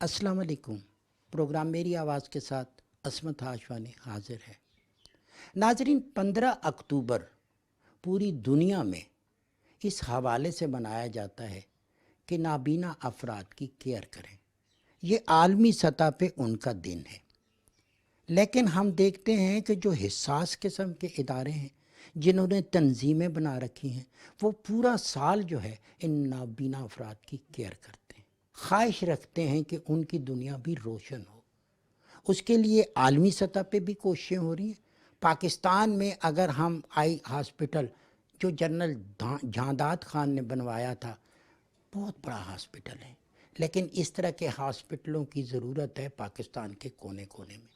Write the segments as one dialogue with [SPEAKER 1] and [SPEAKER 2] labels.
[SPEAKER 1] अस्सलाम वालेकुम। प्रोग्राम मेरी आवाज़ के साथ असमत हाशवानी हाजिर है। नाजरीन, 15 अक्टूबर पूरी दुनिया में इस हवाले से मनाया जाता है कि नाबीना अफराद की केयर करें। ये आलमी सतह पे उनका दिन है। लेकिन हम देखते हैं कि जो हिस्सास किस्म के इदारे हैं, जिन्होंने तंजीमें बना रखी हैं, वो पूरा साल जो है इन नाबीना अफराद की केयर करते हैं, ख्वाहिश रखते हैं कि उनकी दुनिया भी रोशन हो। उसके लिए आलमी सतह पे भी कोशिशें हो रही हैं। पाकिस्तान में अगर हम आई हॉस्पिटल जो जनरल झांदाद खान ने बनवाया था, बहुत बड़ा हॉस्पिटल है, लेकिन इस तरह के हॉस्पिटलों की ज़रूरत है पाकिस्तान के कोने कोने में,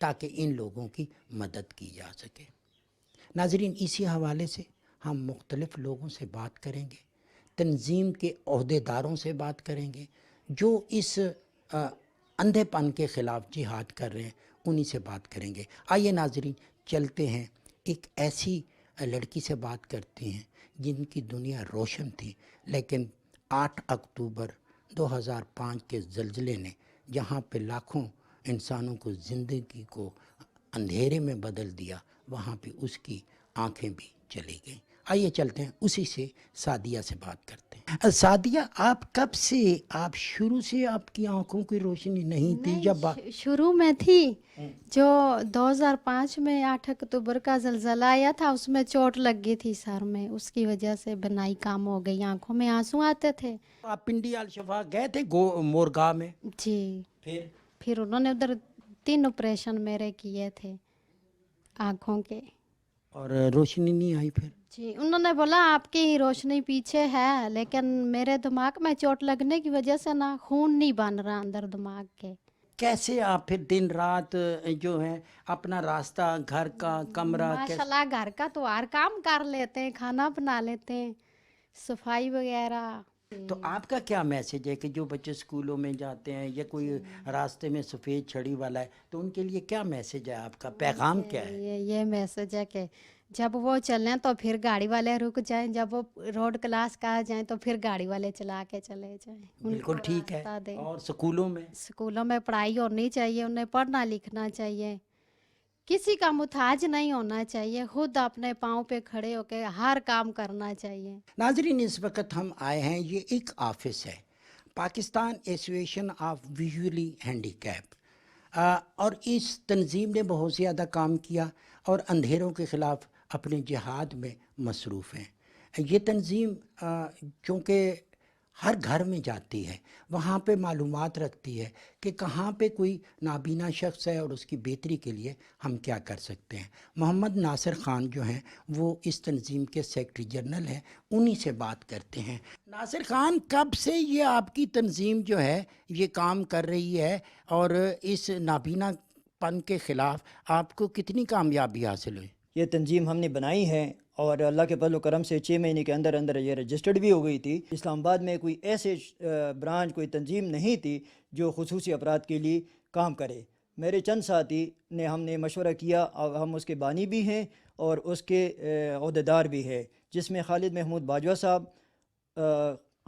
[SPEAKER 1] ताकि इन लोगों की मदद की जा सके। नाज़रीन, इसी हवाले से हम मुख्तलिफ़ लोगों से बात करेंगे, तंजीम के अहदेदारों से बात करेंगे जो इस अंधेपन के ख़िलाफ़ जिहाद कर रहे हैं, उन्हीं से बात करेंगे। आइए नाज़रीन, चलते हैं, एक ऐसी लड़की से बात करते हैं जिनकी दुनिया रोशन थी, लेकिन 8 अक्टूबर 2005 के ज़लज़ले ने जहाँ पे लाखों इंसानों को ज़िंदगी को अंधेरे में बदल दिया, वहाँ पे उसकी आंखें भी चली गईं। आइए चलते हैं, उसी से सादिया से बात करते हैं। सादिया, आप कब से, आप शुरू से आपकी आंखों की रोशनी नहीं थी? जब
[SPEAKER 2] शुरू में थी, जो 2005 में 8 अक्टूबर का ज़लज़ला आया था, उसमें चोट लग गई थी सर में, उसकी वजह से बनाई काम हो गई, आंखों में आंसू आते थे।
[SPEAKER 1] आप पिंडी अल शफा गए थे मोरगांव में?
[SPEAKER 2] जी,
[SPEAKER 1] फिर
[SPEAKER 2] उन्होंने उधर 3 ऑपरेशन मेरे किए थे आँखों के।
[SPEAKER 1] और रोशनी नहीं आई फिर?
[SPEAKER 2] जी, उन्होंने बोला आपकी ही रोशनी पीछे है, लेकिन मेरे दिमाग में चोट लगने की वजह से ना खून नहीं बन रहा अंदर दिमाग के।
[SPEAKER 1] कैसे आप फिर दिन रात जो है अपना रास्ता, घर का कमरा,
[SPEAKER 2] माशाल्लाह घर का तो हर काम कर लेते हैं, खाना बना लेते हैं, सफाई वगैरह।
[SPEAKER 1] तो आपका क्या मैसेज है कि जो बच्चे स्कूलों में जाते हैं या कोई रास्ते में सफ़ेद छड़ी वाला है, तो उनके लिए क्या मैसेज है, आपका पैगाम क्या है?
[SPEAKER 2] ये मैसेज है कि जब वो चलें तो फिर गाड़ी वाले रुक जाएं, जब वो रोड क्लास का आ जाएं तो फिर गाड़ी वाले चला के चले जाएं,
[SPEAKER 1] बिल्कुल
[SPEAKER 2] उनको
[SPEAKER 1] ठीक है।
[SPEAKER 2] रास्ता दें।
[SPEAKER 1] और
[SPEAKER 2] स्कूलों में पढ़ाई होनी चाहिए, उन्हें पढ़ना लिखना चाहिए, किसी का मुताज नहीं होना चाहिए, खुद अपने पाँव पे खड़े होकर हर काम करना चाहिए।
[SPEAKER 1] नाजरीन, इस वक्त हम आए हैं, ये एक ऑफिस है, Pakistan association of visually handicap, और इस तंजीम ने बहुत ज़्यादा काम किया और अंधेरों के ख़िलाफ़ अपने जिहाद में मसरूफ़ हैं। ये तंजीम चूँकि हर घर में जाती है, वहाँ पे मालूमात रखती है कि कहाँ पे कोई नाबीना शख्स है और उसकी बेहतरी के लिए हम क्या कर सकते हैं। मोहम्मद नासिर ख़ान जो हैं वो इस तंजीम के सेक्रेटरी जनरल हैं, उन्हीं से बात करते हैं। नासिर ख़ान, कब से ये आपकी तंजीम जो है ये काम कर रही है और इस नाबीनापन के ख़िलाफ़ आपको कितनी कामयाबी हासिल हुई?
[SPEAKER 3] ये तंजीम हमने बनाई है और अल्लाह के फजल करम से 6 महीने के अंदर अंदर ये रजिस्टर्ड भी हो गई थी। इस्लामाबाद में कोई ऐसे ब्रांच, कोई तंजीम नहीं थी जो खुसूसी अफराद के लिए काम करे। मेरे चंद साथी ने हमने मशवरा किया, अब हम उसके बानी भी हैं और उसके अहदेदार भी हैं, जिसमें खालिद महमूद बाजवा साहब,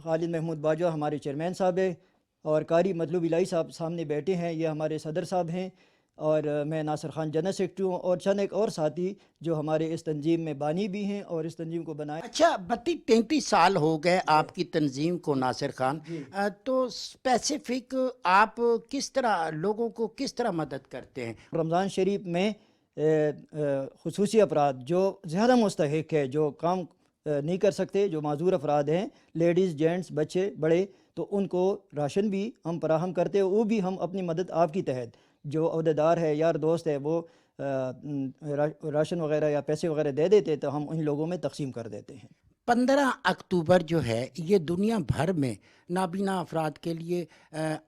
[SPEAKER 3] खालिद महमूद बाजवा हमारे चेयरमैन साहब है, और कारी मतलूब इलाही साहब सामने बैठे हैं, ये हमारे सदर साहब हैं, और मैं नासिर ख़ान जनरल सेक्रेटरी हूँ, और चंद एक और साथी जो हमारे इस तंजीम में बानी भी हैं और इस तंजीम को बनाए।
[SPEAKER 1] अच्छा, 32-33 साल हो गए आपकी तंजीम को नासिर ख़ान, तो स्पेसिफिक आप किस तरह लोगों को किस तरह मदद करते हैं?
[SPEAKER 3] रमज़ान शरीफ में खुसूसी अफराद जो ज़्यादा मुस्तहिक है, जो काम नहीं कर सकते, जो माजूर अफराद हैं, लेडीज़, जेंट्स, बच्चे, बड़े, तो उनको राशन भी हम फराहम करते हैं। वो भी हम अपनी मदद आपकी तहत, जो अहदेदार है, यार दोस्त है, वो राशन वगैरह या पैसे वगैरह दे देते, तो हम उन लोगों में तकसीम कर देते हैं।
[SPEAKER 1] 15 अक्टूबर जो है ये दुनिया भर में नाबीना अफराद के लिए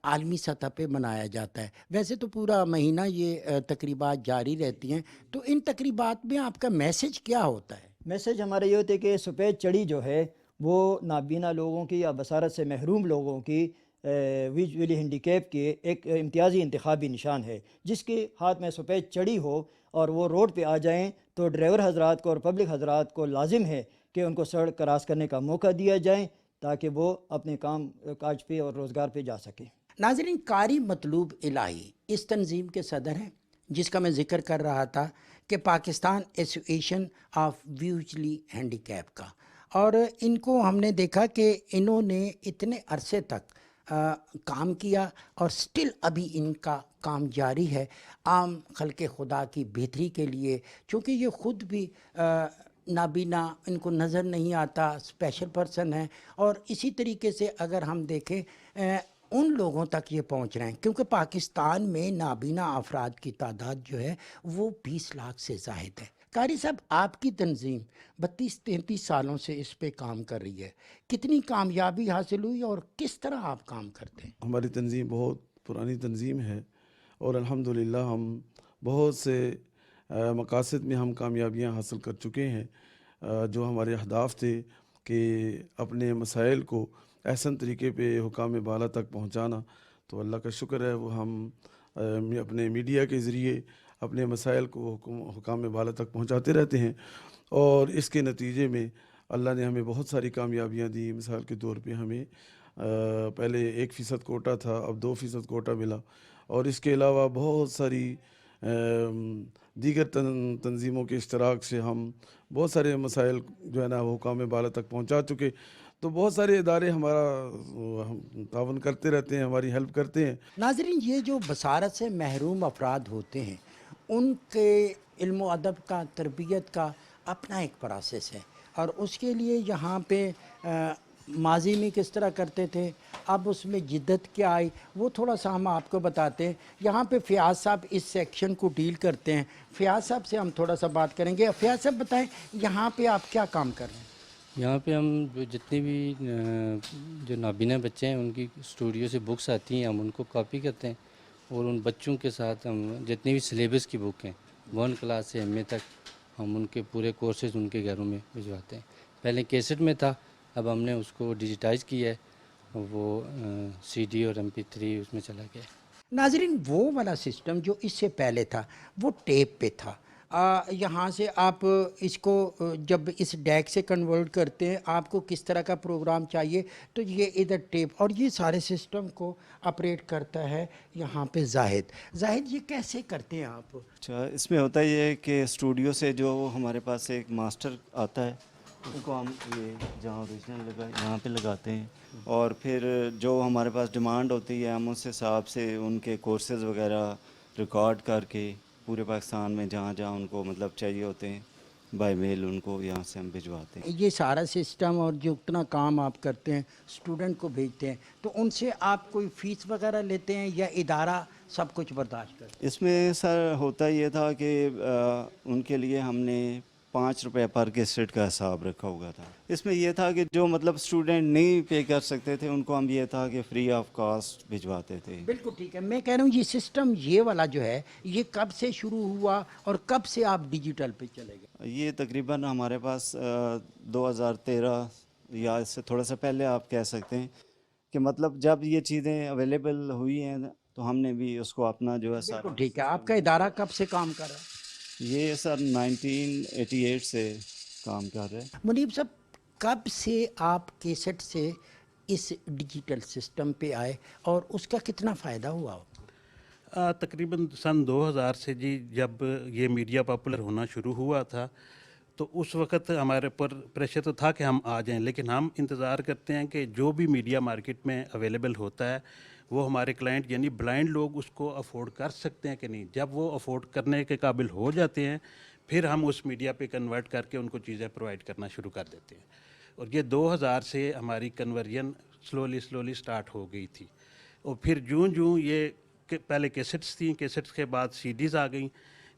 [SPEAKER 1] आलमी सतह पे मनाया जाता है। वैसे तो पूरा महीना ये तकरीबात जारी रहती हैं, तो इन तकरीबात में आपका मैसेज क्या होता है?
[SPEAKER 3] मैसेज हमारा ये होता है कि सफ़ेद चड़ी जो है वो नाबीना लोगों की या बसारत से महरूम लोगों की विजुअली हैंडीकैप के एक इम्तियाज़ी इंतखाबी निशान है। जिसके हाथ में सफ़ेद चड़ी हो और वो रोड पे आ जाएं, तो ड्राइवर हजरात को और पब्लिक हजरात को लाजिम है कि उनको सड़क क्रॉस करने का मौका दिया जाए, ताकि वो अपने काम काज पे और रोज़गार पे जा सकें।
[SPEAKER 1] नाजरीन, कारी मतलूब इलाही इस तंजीम के सदर हैं जिसका मैं जिक्र कर रहा था कि Pakistan association of visually handicap का, और इनको हमने देखा कि इन्होंने इतने अरसे तक काम किया और स्टिल अभी इनका काम जारी है आम खल्क़े खुदा की बेहतरी के लिए, चूँकि ये ख़ुद भी नाबीना, इनको नज़र नहीं आता, स्पेशल पर्सन है। और इसी तरीके से अगर हम देखें उन लोगों तक ये पहुंच रहे हैं, क्योंकि पाकिस्तान में नाबीना अफराद की तादाद जो है वो 20 लाख से ज़ाहिद है। कारी साहब, आपकी तंजीम 32-33 सालों से इस पे काम कर रही है, कितनी कामयाबी हासिल हुई और किस तरह आप काम करते हैं?
[SPEAKER 4] हमारी तंजीम बहुत पुरानी तंजीम है और अल्हम्दुलिल्लाह हम बहुत से मकासद में हम कामयाबियां हासिल कर चुके हैं। जो हमारे अहदाफ थे कि अपने मसाइल को एहसन तरीके पे हुकाम बाला तक पहुंचाना, तो अल्लाह का शुक्र है वो हम अपने मीडिया के ज़रिए अपने मसाइल को हुकाम बाला तक पहुंचाते रहते हैं और इसके नतीजे में अल्लाह ने हमें बहुत सारी कामयाबियां दी। मिसाल के तौर पे हमें पहले 1% कोटा था, अब 2% कोटा मिला, और इसके अलावा बहुत सारी दीगर तंजीमों के इश्तराक से हम बहुत सारे मसाइल जो है ना वो हुकाम बाला तक पहुंचा चुके। तो बहुत सारे इदारे हमारा हम तावन करते रहते हैं, हमारी हेल्प करते हैं।
[SPEAKER 1] नाजरीन, ये जो बसारत से महरूम अफराद होते हैं उनके इल्म अदब का, तरबियत का अपना एक प्रोसेस है, और उसके लिए यहाँ पे माजी में किस तरह करते थे, अब उसमें जिद्दत क्या आई, वो थोड़ा सा हम आपको बताते हैं। यहाँ पे फयाज साहब इस सेक्शन को डील करते हैं, फयाज साहब से हम थोड़ा सा बात करेंगे। फयाज साहब बताएं, यहाँ पे आप क्या काम कर रहे हैं?
[SPEAKER 5] यहाँ पे हम जो जितने भी जो नाबीना बच्चे हैं उनकी स्टूडियो से बुक्स आती हैं, हम उनको कॉपी करते हैं और उन बच्चों के साथ हम जितनी भी सिलेबस की बुक हैं 1 क्लास से MA तक हम उनके पूरे कोर्सेज उनके घरों में भिजवाते हैं। पहले कैसेट में था, अब हमने उसको डिजिटाइज़ किया है, वो CD और MP3 उसमें चला गया।
[SPEAKER 1] नाजरीन, वो वाला सिस्टम जो इससे पहले था वो टेप पे था। यहाँ से आप इसको जब इस डैक से कन्वर्ट करते हैं, आपको किस तरह का प्रोग्राम चाहिए, तो ये इधर टेप और ये सारे सिस्टम को ऑपरेट करता है यहाँ पे जाहिद। ये कैसे करते हैं आप?
[SPEAKER 6] अच्छा, इसमें होता ये है कि स्टूडियो से जो हमारे पास एक मास्टर आता है उसको हम ये जहाँ ओरिजिनल लगा यहाँ पे लगाते हैं, और फिर जो हमारे पास डिमांड होती है हम उस हिसाब से उनके कोर्सेज़ वगैरह रिकॉर्ड करके पूरे पाकिस्तान में जहाँ जहाँ उनको मतलब चाहिए होते हैं बाय मेल उनको यहाँ से हम भिजवाते हैं।
[SPEAKER 1] ये सारा सिस्टम और जो उतना काम आप करते हैं, स्टूडेंट को भेजते हैं, तो उनसे आप कोई फ़ीस वगैरह लेते हैं या इदारा सब कुछ बर्दाश्त करता है?
[SPEAKER 6] इसमें सर होता ये था कि उनके लिए हमने 5 रुपये पर कैसेट का हिसाब रखा हुआ था। इसमें यह था कि जो मतलब स्टूडेंट नहीं पे कर सकते थे उनको हम ये था कि फ्री ऑफ कॉस्ट भिजवाते थे।
[SPEAKER 1] बिल्कुल ठीक है। मैं कह रहा हूँ ये सिस्टम ये वाला जो है ये कब से शुरू हुआ और कब से आप डिजिटल पे चले गए?
[SPEAKER 6] ये तकरीबन हमारे पास 2013 या इससे थोड़ा सा पहले आप कह सकते हैं कि मतलब जब ये चीज़ें अवेलेबल हुई हैं तो हमने भी उसको अपना जो है
[SPEAKER 1] बिल्कुल ठीक है। आपका इदारा कब से काम कर रहा है?
[SPEAKER 6] ये सर 1988 से काम कर रहे हैं।
[SPEAKER 1] मुनीब साहब, कब से आप कैसेट से इस डिजिटल सिस्टम पे आए और उसका कितना फ़ायदा हुआ?
[SPEAKER 7] तकरीबन सन 2000 से जी, जब ये मीडिया पॉपुलर होना शुरू हुआ था तो उस वक़्त हमारे ऊपर प्रेशर तो था कि हम आ जाएं, लेकिन हम इंतज़ार करते हैं कि जो भी मीडिया मार्केट में अवेलेबल होता है वो हमारे क्लाइंट यानी ब्लाइंड लोग उसको अफोर्ड कर सकते हैं कि नहीं। जब वो अफोर्ड करने के काबिल हो जाते हैं फिर हम उस मीडिया पे कन्वर्ट करके उनको चीज़ें प्रोवाइड करना शुरू कर देते हैं। और ये 2000 से हमारी कन्वर्जन स्लोली स्टार्ट हो गई थी। और फिर जूं ये पहले कैसेट्स थी, कैसेट्स के बाद CDs आ गई,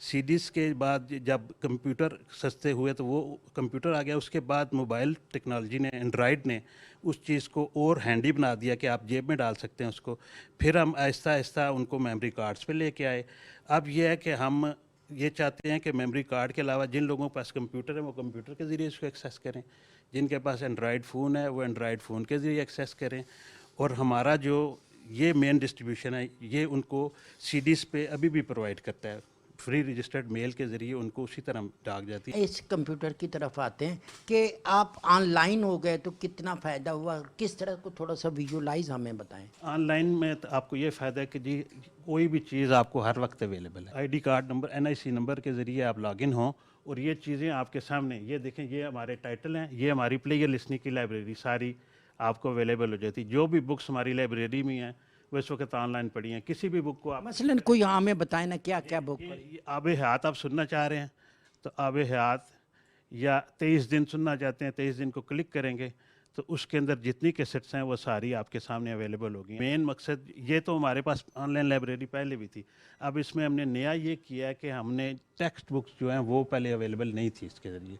[SPEAKER 7] CDs के बाद जब कंप्यूटर सस्ते हुए तो वो कंप्यूटर आ गया। उसके बाद मोबाइल टेक्नोलॉजी ने, एंड्रॉयड ने उस चीज़ को और हैंडी बना दिया कि आप जेब में डाल सकते हैं उसको। फिर हम आहिस्ता आहिस्ता उनको मेमोरी कार्ड्स पे लेके आए। अब ये है कि हम ये चाहते हैं कि मेमोरी कार्ड के अलावा जिन लोगों के पास कंप्यूटर है वो कंप्यूटर के ज़रिए इसको एक्सेस करें, जिनके पास एंड्रॉयड फ़ोन है वो एंड्रॉयड फ़ोन के ज़रिए एक्सेस करें। और हमारा जो ये मेन डिस्ट्रीब्यूशन है ये उनको CDs पे अभी भी प्रोवाइड करता है। फ्री रजिस्टर्ड मेल के ज़रिए उनको उसी तरह डाक जाती है।
[SPEAKER 1] इस कंप्यूटर की तरफ आते हैं कि आप ऑनलाइन हो गए तो कितना फ़ायदा हुआ, किस तरह को थोड़ा सा विजुलाइज हमें बताएं।
[SPEAKER 7] ऑनलाइन में तो आपको ये फ़ायदा है कि जी कोई भी चीज़ आपको हर वक्त अवेलेबल है। ID card number, NIC number के ज़रिए आप लॉगिन हों और ये चीज़ें आपके सामने, ये देखें, ये हमारे टाइटल हैं, ये हमारी प्लेयर लिस्टिंग की लाइब्रेरी सारी आपको अवेलेबल हो जाती है। जो भी बुक्स हमारी लाइब्रेरी में हैं वो इस वक्त ऑनलाइन पड़ी हैं। किसी भी बुक को आप,
[SPEAKER 1] मसलन कोई हमें बताएं ना क्या क्या बुक पढ़ी।
[SPEAKER 7] ये आब हयात आप सुनना चाह रहे हैं तो आब हयात, या 23 दिन सुनना चाहते हैं, 23 दिन को क्लिक करेंगे तो उसके अंदर जितनी कैसेट्स हैं वो सारी आपके सामने अवेलेबल होगी। मेन मकसद ये, तो हमारे पास ऑनलाइन लाइब्रेरी पहले भी थी, अब इसमें हमने नया ये किया है कि हमने टेक्स्ट बुक्स जो हैं वो पहले अवेलेबल नहीं थी इसके ज़रिए,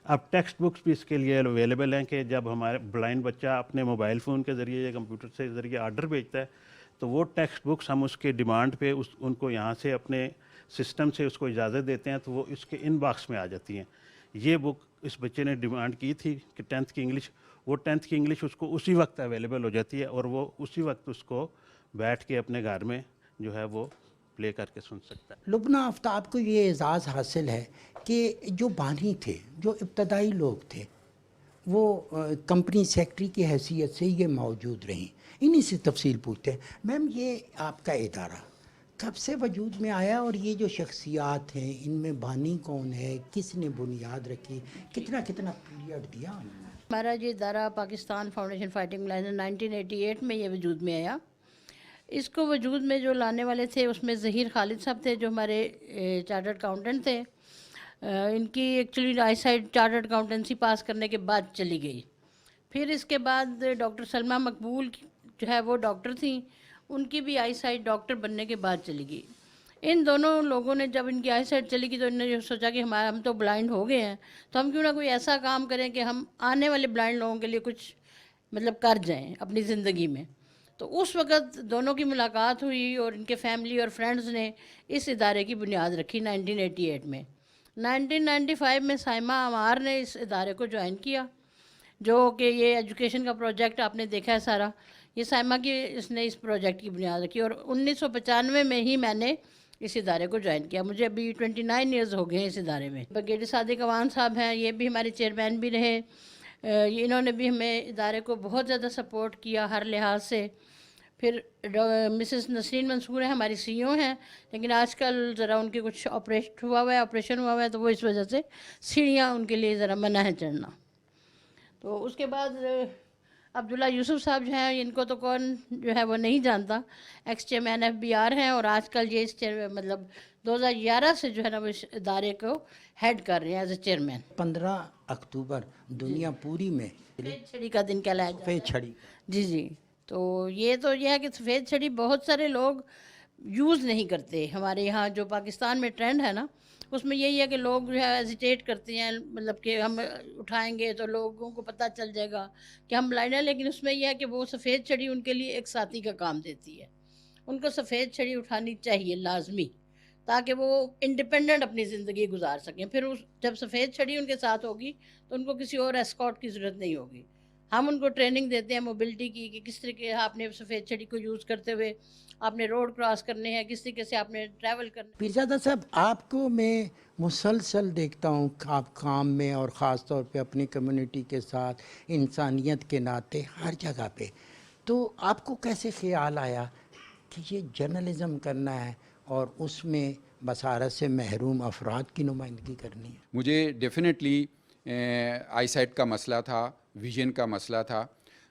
[SPEAKER 7] अब टेक्स्ट बुक्स भी इसके लिए अवेलेबल हैं कि जब हमारे ब्लाइंड बच्चा अपने मोबाइल फ़ोन के ज़रिए या कंप्यूटर से ज़रिए आर्डर भेजता है तो वो टेक्स्ट बुक्स हम उसके डिमांड पे उनको यहाँ से अपने सिस्टम से उसको इजाज़त देते हैं तो वो इसके इनबॉक्स में आ जाती हैं। ये बुक इस बच्चे ने डिमांड की थी कि 10th की इंग्लिश, वो 10th की इंग्लिश उसको उसी वक्त अवेलेबल हो जाती है और वो उसी वक्त उसको बैठ के अपने घर में जो है वो प्ले करके सुन सकता है।
[SPEAKER 1] लुबना आफ्ताब को ये एजाज़ हासिल है कि जो बानी थे, जो इब्तदाई लोग थे, वो कंपनी सेक्रेटरी की हैसियत से ये मौजूद रहीं। इन्हीं से तफसील पूछते हैं। मैम, ये आपका इदारा कब से वजूद में आया और ये जो शख्सियात हैं इनमें बानी कौन है, किसने बुनियाद रखी, कितना कितना पीरियड दिया उन्होंने?
[SPEAKER 8] हमारा ये इदारा पाकिस्तान फाउंडेशन फाइटिंग लाइन्स 1988 में ये वजूद में आया। इसको वजूद में जो लाने वाले थे उसमें ज़हीर खालिद साहब थे जो हमारे चार्टर्ड अकाउंटेंट थे। इनकी एक्चुअली आई साइड चार्टर्ड अकाउंटेंसी पास करने के बाद चली गई। फिर इसके बाद डॉक्टर सलमा मकबूल जो है वो डॉक्टर थी, उनकी भी आई साइड डॉक्टर बनने के बाद चली गई। इन दोनों लोगों ने जब इनकी आई साइड चली गई तो इन्होंने सोचा कि हम तो ब्लाइंड हो गए हैं तो हम क्यों ना कोई ऐसा काम करें कि हम आने वाले ब्लाइंड लोगों के लिए कुछ मतलब कर जाएं अपनी ज़िंदगी में। तो उस वक़्त दोनों की मुलाकात हुई और इनके फैमिली और फ्रेंड्स ने इस इदारे की बुनियाद रखी 1988 में। 1995 में साइमा अमार ने इस इदारे को ज्वाइन किया, जो कि ये एजुकेशन का प्रोजेक्ट आपने देखा है सारा, ये साइमा की इसने इस प्रोजेक्ट की बुनियाद रखी और 1995 में ही मैंने इस इदारे को ज्वाइन किया। मुझे अभी 29 ईयर्स हो गए हैं इस इदारे में। ब्रिगेडियर सादिक अवान साहब हैं, ये भी हमारे चेयरमैन भी रहे। इन्होंने भी हमें इदारे को बहुत ज़्यादा सपोर्ट किया हर लिहाज से। फिर मिसेस नसरीन मंसूर है, हमारी सीईओ हैं, लेकिन आजकल ज़रा उनके कुछ ऑपरेशन हुआ हुआ है तो वो इस वजह से सीढ़ियाँ उनके लिए ज़रा मना है चढ़ना। तो उसके बाद अब्दुल्ला यूसुफ साहब जो हैं, इनको तो कौन जो है वो नहीं जानता, एक्स चेयरमैन FBR हैं और आजकल ये इस मतलब 2011 से जो है ना वो इस इदारे को हेड कर रहे हैं एज ए चेयरमैन।
[SPEAKER 1] 15 अक्टूबर दुनिया पूरी में
[SPEAKER 8] सफ़ेद छड़ी का दिन कहलाया जाता है।
[SPEAKER 1] सफ़ेद छड़ी।
[SPEAKER 8] जी। तो ये है कि सफ़ेद छड़ी बहुत सारे लोग यूज़ नहीं करते। हमारे यहाँ जो पाकिस्तान में ट्रेंड है ना, उसमें यही है कि लोग जो है हेजिटेट करते हैं, मतलब कि हम उठाएंगे तो लोगों को पता चल जाएगा कि हम ब्लाइंड हैं। लेकिन उसमें यह है कि वो सफ़ेद छड़ी उनके लिए एक साथी का काम देती है। उनको सफ़ेद छड़ी उठानी चाहिए लाजमी, ताकि वो इंडिपेंडेंट अपनी ज़िंदगी गुजार सकें। फिर जब सफ़ेद छड़ी उनके साथ होगी तो उनको किसी और एस्कॉर्ट की ज़रूरत नहीं होगी। हम उनको ट्रेनिंग देते हैं मोबिलिटी की कि किस तरीके आपने सफ़ेद छड़ी को यूज़ करते हुए आपने रोड क्रॉस करने हैं, किस तरीके से आपने ट्रैवल करना है।
[SPEAKER 1] पीरजादा साहब, आपको मैं मुसलसल देखता हूँ आप काम में और ख़ास तौर पे अपनी कम्युनिटी के साथ इंसानियत के नाते हर जगह पे, तो आपको कैसे ख़्याल आया कि ये जर्नलिज़म करना है और उसमें बसारत से महरूम अफराद की नुमाइंदगी करनी है?
[SPEAKER 9] मुझे डेफिनेटली आई साइट का मसला था, विजन का मसला था,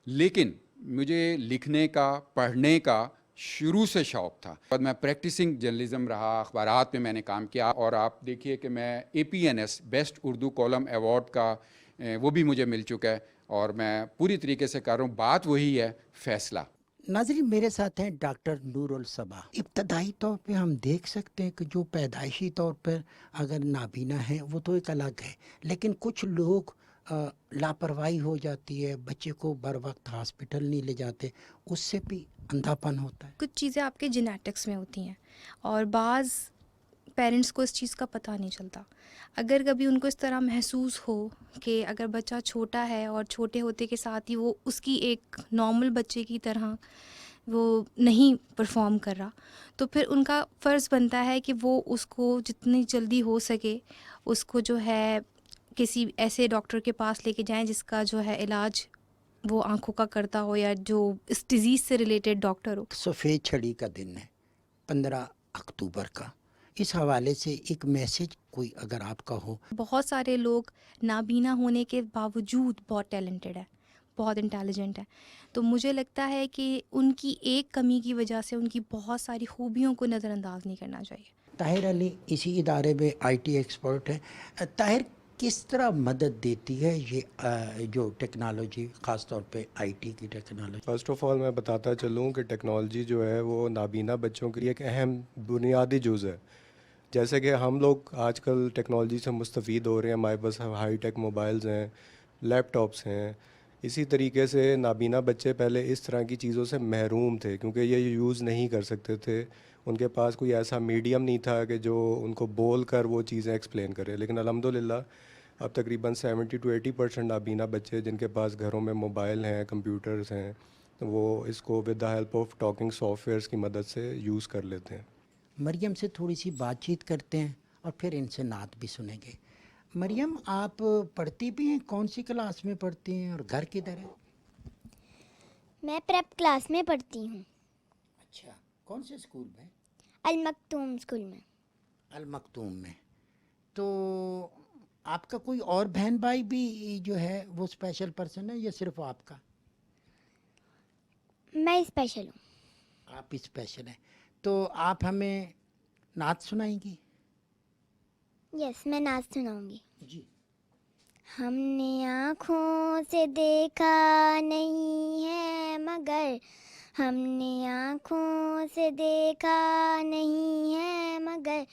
[SPEAKER 9] लेकिन मुझे लिखने का, पढ़ने का शुरू से शौक़ था। और मैं प्रैक्टिसिंग जर्नलिज़म रहा, अखबारात में मैंने काम किया और आप देखिए कि मैं APNS best Urdu column award का वो भी मुझे मिल चुका है और मैं पूरी तरीके से कर रहा हूँ। बात वही है, फ़ैसला।
[SPEAKER 1] नाज़रीन, मेरे साथ हैं डॉक्टर नूरुल सबा। इब्तदाई तौर पे हम देख सकते हैं कि जो पैदाइशी तौर पर अगर नाबीना है वो तो एक अलग है, लेकिन कुछ लोग लापरवाही हो जाती है, बच्चे को बर वक्त हॉस्पिटल नहीं ले जाते, उससे भी अंधापन होता है।
[SPEAKER 10] कुछ चीज़ें आपके जेनेटिक्स में होती हैं और बाज़ पेरेंट्स को इस चीज़ का पता नहीं चलता। अगर कभी उनको इस तरह महसूस हो कि अगर बच्चा छोटा है और छोटे होते के साथ ही वो उसकी एक नॉर्मल बच्चे की तरह وہ نہیں پرفارم کر رہا، تو پھر ان کا فرض بنتا ہے کہ وہ اس کو جتنی جلدی ہو سکے اس کو جو ہے کسی ایسے ڈاکٹر کے پاس لے کے جائیں جس کا جو ہے علاج وہ آنکھوں کا کرتا ہو یا جو اس ڈیزیز سے ریلیٹڈ ڈاکٹر ہو۔
[SPEAKER 1] سفید چھڑی کا دن ہے 15 اکتوبر کا، اس حوالے سے ایک میسج کوئی اگر آپ کا ہو؟
[SPEAKER 10] بہت سارے لوگ نابینا ہونے کے باوجود بہت ٹیلنٹڈ ہے، بہت انٹیلیجنٹ ہے، تو مجھے لگتا ہے کہ ان کی ایک کمی کی وجہ سے ان کی بہت ساری خوبیوں کو نظر انداز نہیں کرنا چاہیے۔
[SPEAKER 1] طاہر علی اسی ادارے میں آئی ٹی ایکسپرٹ ہے۔ طاہر، کس طرح مدد دیتی ہے یہ جو ٹیکنالوجی، خاص طور پہ آئی ٹی کی ٹیکنالوجی؟
[SPEAKER 11] فرسٹ آف آل میں بتاتا چلوں کہ ٹیکنالوجی جو ہے وہ نابینا بچوں کے لیے ایک اہم بنیادی جز ہے۔ جیسے کہ ہم لوگ آج کل ٹیکنالوجی سے مستفید ہو رہے ہیں، ہمارے پاس ہائی ٹیک موبائلز ہیں، لیپ ٹاپس ہیں، اسی طریقے سے نابینا بچے پہلے اس طرح کی چیزوں سے محروم تھے کیونکہ یہ یوز نہیں کر سکتے تھے، ان کے پاس کوئی ایسا میڈیم نہیں تھا کہ جو ان کو بول کر وہ چیزیں ایکسپلین کرے۔ لیکن الحمدللہ اب تقریباً 70 to 80% نابینا بچے جن کے پاس گھروں میں موبائل ہیں، کمپیوٹرز ہیں، وہ اس کو with the help of talking softwares کی مدد سے یوز کر لیتے ہیں۔
[SPEAKER 1] مریم سے تھوڑی سی بات چیت کرتے ہیں اور پھر ان سے نعت بھی سنیں گے۔ مریم، آپ پڑھتی بھی ہیں؟ کون سی کلاس میں پڑھتی ہیں اور گھر کدھر ہے؟
[SPEAKER 12] میں پریپ کلاس میں پڑھتی ہوں۔
[SPEAKER 1] اچھا، کون سے اسکول میں؟
[SPEAKER 12] المکتوم اسکول میں۔
[SPEAKER 1] المکتوم میں۔ تو آپ کا کوئی اور بہن بھائی بھی جو ہے وہ اسپیشل پرسن ہے یا صرف آپ کا؟
[SPEAKER 12] میں اسپیشل ہوں۔
[SPEAKER 1] آپ اسپیشل ہیں، تو آپ ہمیں نعت سنائیں گی؟
[SPEAKER 12] یس، میں نعت سناؤں گی۔
[SPEAKER 1] جی۔
[SPEAKER 12] ہم نے آنکھوں سے دیکھا نہیں ہے مگر، ہم نے آنکھوں سے دیکھا نہیں ہے مگر،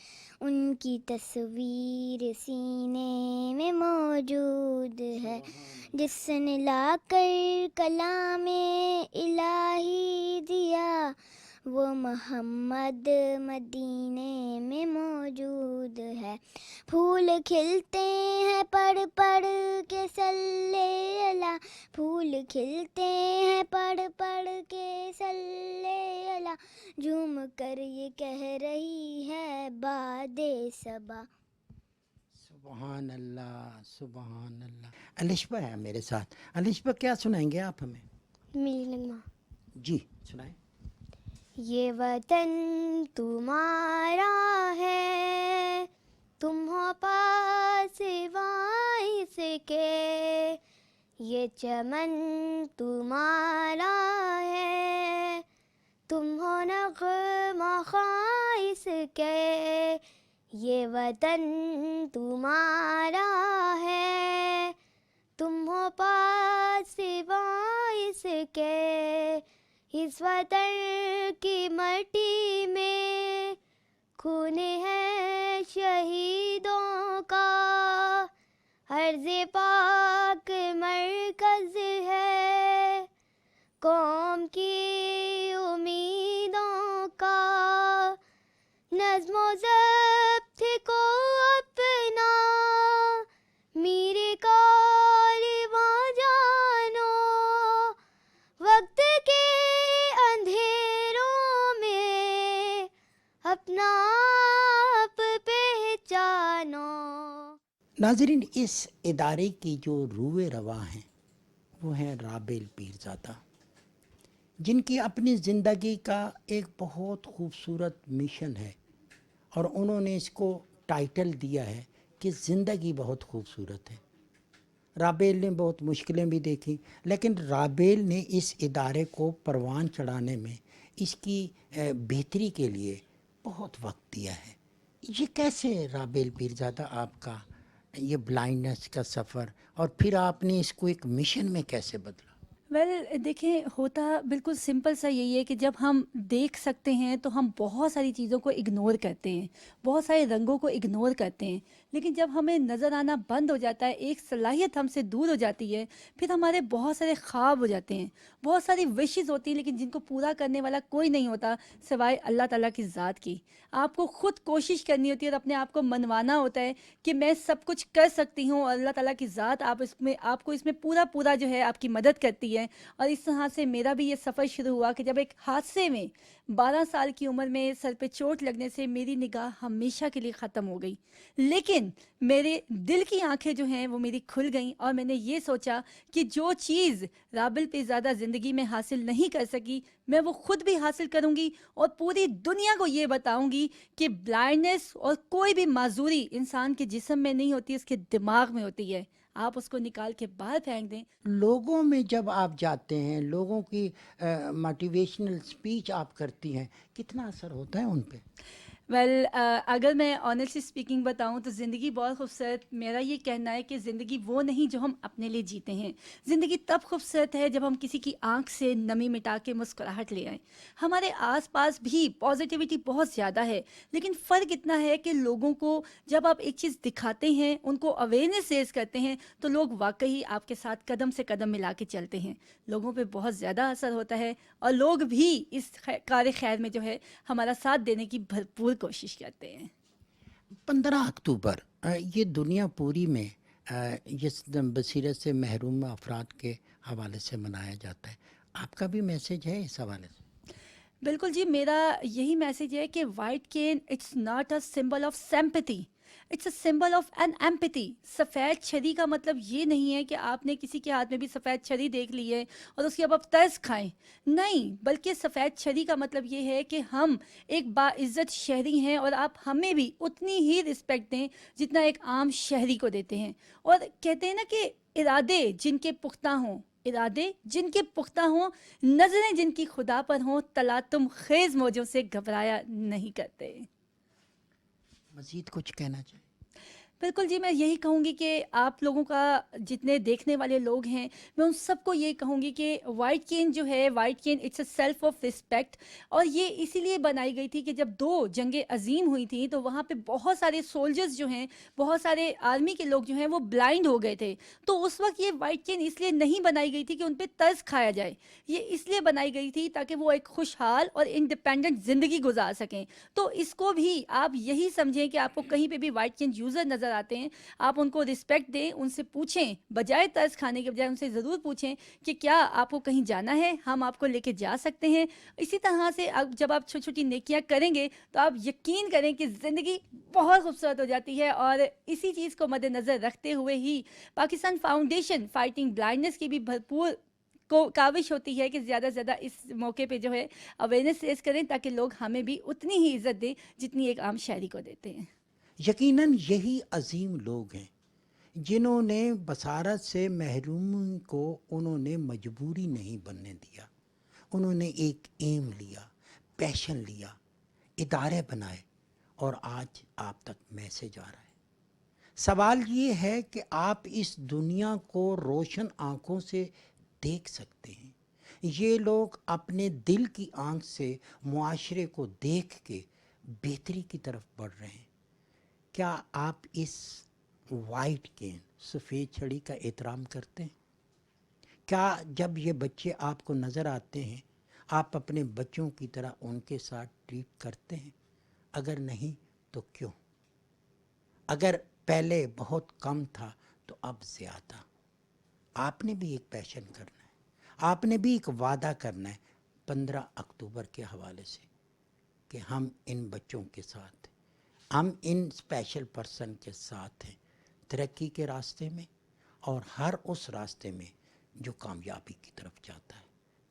[SPEAKER 12] ان کی تصویر سینے میں موجود ہے، جس نے لا کر کلام الہی دیا، وہ محمد مدینے میں موجود ہے۔ پھول کھلتے ہیں پڑھ پڑھ کے صلی اللہ، پھول کھلتے ہیں پڑھ پڑھ کے صلی اللہ، جھوم کر یہ کہہ رہی ہے باد صبا۔
[SPEAKER 1] سبحان اللہ، سبحان اللہ۔ الشبہ ہے میرے ساتھ۔ الشبہ، کیا سنائیں گے آپ ہمیں؟
[SPEAKER 12] میری نغمہ۔
[SPEAKER 1] جی سنائیں۔
[SPEAKER 12] یہ وطن تمہارا ہے، تم ہو پاس وائس کے، یہ چمن تمہارا ہے، تم ہو نغمہ خائس کے، یہ وطن تمہارا ہے، تم ہو پاس وائس کے، اس وطن کی مٹی میں خون ہے شہیدوں کا، عرض پاک مرکز ہے قوم کی امیدوں کا، نظم و ضبط کو اپنا میرے کارواں جانو، وقت کے اندھیروں میں اپنا آپ پہچانو۔
[SPEAKER 1] ناظرین، اس ادارے کی جو روح رواں ہیں وہ ہیں رابل پیرزادہ، جن کی اپنی زندگی کا ایک بہت خوبصورت مشن ہے، اور انہوں نے اس کو ٹائٹل دیا ہے کہ زندگی بہت خوبصورت ہے۔ رابیل نے بہت مشکلیں بھی دیکھی، لیکن رابیل نے اس ادارے کو پروان چڑھانے میں، اس کی بہتری کے لیے بہت وقت دیا ہے۔ یہ کیسے رابیل پیرزادہ آپ کا یہ بلائنڈنس کا سفر، اور پھر آپ نے اس کو ایک مشن میں کیسے بدلا؟
[SPEAKER 13] دیکھیں، ہوتا بالکل سمپل سا یہی ہے کہ جب ہم دیکھ سکتے ہیں تو ہم بہت ساری چیزوں کو اگنور کرتے ہیں، بہت سارے رنگوں کو اگنور کرتے ہیں، لیکن جب ہمیں نظر آنا بند ہو جاتا ہے، ایک صلاحیت ہم سے دور ہو جاتی ہے، پھر ہمارے بہت سارے خواب ہو جاتے ہیں، بہت ساری وشز ہوتی ہیں، لیکن جن کو پورا کرنے والا کوئی نہیں ہوتا سوائے اللہ تعالیٰ کی ذات کی. آپ کو خود کوشش کرنی ہوتی ہے اور اپنے آپ کو منوانا ہوتا ہے کہ میں سب کچھ کر سکتی ہوں، اور اللہ تعالیٰ کی ذات آپ کو اس میں پورا جو ہے آپ کی مدد کرتی ہے. اور اس طرح سے میرا بھی یہ سفر شروع ہوا کہ جب ایک حادثے میں 12 سال کی عمر میں سر پہ چوٹ لگنے سے میری نگاہ ہمیشہ کے لیے ختم ہو گئی، لیکن میرے دل کی آنکھیں جو ہیں وہ میری کھل گئیں، اور میں نے یہ سوچا کہ جو چیز رابل پہ زیادہ زندگی میں حاصل نہیں کر سکی میں وہ خود بھی حاصل کروں گی، اور پوری دنیا کو یہ بتاؤں گی کہ بلائنڈنس اور کوئی بھی معذوری انسان کے جسم میں نہیں ہوتی، اس کے دماغ میں ہوتی ہے. آپ اس کو نکال کے باہر پھینک دیں.
[SPEAKER 1] لوگوں میں جب آپ جاتے ہیں، لوگوں کی موٹیویشنل اسپیچ آپ کرتی ہیں، کتنا اثر ہوتا ہے ان پہ؟
[SPEAKER 13] اگر میں آنیسٹلی اسپیکنگ بتاؤں تو زندگی بہت خوبصورت. میرا یہ کہنا ہے کہ زندگی وہ نہیں جو ہم اپنے لیے جیتے ہیں. زندگی تب خوبصورت ہے جب ہم کسی کی آنکھ سے نمی مٹا کے مسکراہٹ لے آئیں. ہمارے آس پاس بھی پازیٹیوٹی بہت زیادہ ہے، لیکن فرق اتنا ہے کہ لوگوں کو جب آپ ایک چیز دکھاتے ہیں، ان کو اویئرنیس ریز کرتے ہیں، تو لوگ واقعی آپ کے ساتھ قدم سے قدم ملا کے چلتے ہیں. لوگوں پہ بہت زیادہ اثر ہوتا ہے، اور لوگ بھی اس کار خیر میں جو ہے ہمارا ساتھ دینے کی بھرپور کوشش کرتے ہیں.
[SPEAKER 1] 15 اکتوبر یہ دنیا پوری میں جس بصیرت سے محروم افراد کے حوالے سے منایا جاتا ہے. آپ کا بھی میسج ہے اس حوالے سے؟
[SPEAKER 13] بالکل جی، میرا یہی میسج ہے کہ white cane it's not a symbol of sympathy, it's a symbol of an empathy. سفید چھری کا مطلب یہ نہیں ہے کہ آپ نے کسی کے ہاتھ میں بھی سفید چھری دیکھ لی ہے اور اس کے اب آپ ترس کھائیں. نہیں، بلکہ سفید چھری کا مطلب یہ ہے کہ ہم ایک باعزت شہری ہیں، اور آپ ہمیں بھی اتنی ہی رسپیکٹ دیں جتنا ایک عام شہری کو دیتے ہیں. اور کہتے ہیں نا کہ ارادے جن کے پختہ ہوں، نظریں جن کی خدا پر ہوں، تلاطم خیز موجوں سے گھبرایا نہیں کرتے.
[SPEAKER 1] مزید کچھ کہنا چاہیں؟
[SPEAKER 13] بالکل جی، میں یہی کہوں گی کہ آپ لوگوں کا جتنے دیکھنے والے لوگ ہیں، میں ان سب کو یہ کہوں گی کہ وائٹ کین جو ہے، white cane it's a self of respect. اور یہ اسی لیے بنائی گئی تھی کہ جب 2 جنگیں عظیم ہوئی تھیں تو وہاں پہ بہت سارے سولجرز جو ہیں، بہت سارے آرمی کے لوگ جو ہیں وہ بلائنڈ ہو گئے تھے. تو اس وقت یہ وائٹ کین اس لیے نہیں بنائی گئی تھی کہ ان پہ ترس کھایا جائے، یہ اس لیے بنائی گئی تھی تاکہ وہ ایک خوشحال اور انڈیپینڈنٹ زندگی گزار سکیں. تو اس کو بھی آپ یہی سمجھیں کہ آپ کو کہیں پہ بھی وائٹ کین یوزر نظر آتے ہیں، آپ ان کو رسپیکٹ دیں، ان سے پوچھیں، بجائے ترس کھانے کے بجائے ان سے ضرور پوچھیں کہ کیا آپ کو کہیں جانا ہے، ہم آپ کو لے کے جا سکتے ہیں. اسی طرح سے جب آپ چھوٹی چھوٹی نیکیاں کریں گے تو آپ یقین کریں کہ زندگی بہت خوبصورت ہو جاتی ہے. اور اسی چیز کو مد نظر رکھتے ہوئے ہی پاکستان فاؤنڈیشن فائٹنگ بلائنڈنس کی بھی بھرپور کاوش ہوتی ہے کہ زیادہ سے زیادہ اس موقع پہ جو ہے اویئرنیس ریز کریں، تاکہ لوگ ہمیں بھی اتنی ہی عزت دیں جتنی ایک عام شہری کو دیتے ہیں.
[SPEAKER 1] یقیناً یہی عظیم لوگ ہیں جنہوں نے بصارت سے محروم کو انہوں نے مجبوری نہیں بننے دیا. انہوں نے ایک ایم لیا، پیشن لیا، ادارے بنائے، اور آج آپ تک میسج آ رہا ہے. سوال یہ ہے کہ آپ اس دنیا کو روشن آنکھوں سے دیکھ سکتے ہیں. یہ لوگ اپنے دل کی آنکھ سے معاشرے کو دیکھ کے بہتری کی طرف بڑھ رہے ہیں. کیا آپ اس وائٹ کین سفید چھڑی کا احترام کرتے ہیں؟ کیا جب یہ بچے آپ کو نظر آتے ہیں آپ اپنے بچوں کی طرح ان کے ساتھ ٹریٹ کرتے ہیں؟ اگر نہیں تو کیوں؟ اگر پہلے بہت کم تھا تو اب زیادہ. آپ نے بھی ایک پیشن کرنا ہے، آپ نے بھی ایک وعدہ کرنا ہے 15 اکتوبر کے حوالے سے کہ ہم ان بچوں کے ساتھ، ہم ان اسپیشل پرسن کے ساتھ ہیں ترقی کے راستے میں اور ہر اس راستے میں جو کامیابی کی طرف جاتا ہے.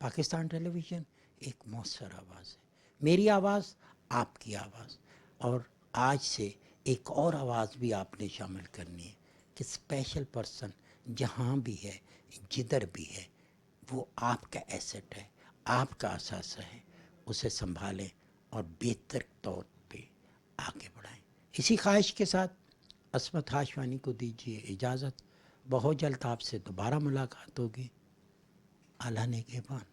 [SPEAKER 1] پاکستان ٹیلی ویژن ایک مؤثر آواز ہے، میری آواز، آپ کی آواز، اور آج سے ایک اور آواز بھی آپ نے شامل کرنی ہے کہ اسپیشل پرسن جہاں بھی ہے، جدھر بھی ہے، وہ آپ کا ایسٹ ہے، آپ کا اثاثہ ہے. اسے سنبھالیں اور بہتر طور پہ آگے بڑھائیں. اسی خواہش کے ساتھ عصمت ہاشوانی کو دیجیے اجازت. بہت جلد آپ سے دوبارہ ملاقات ہوگی. اعلیٰ نگہبان.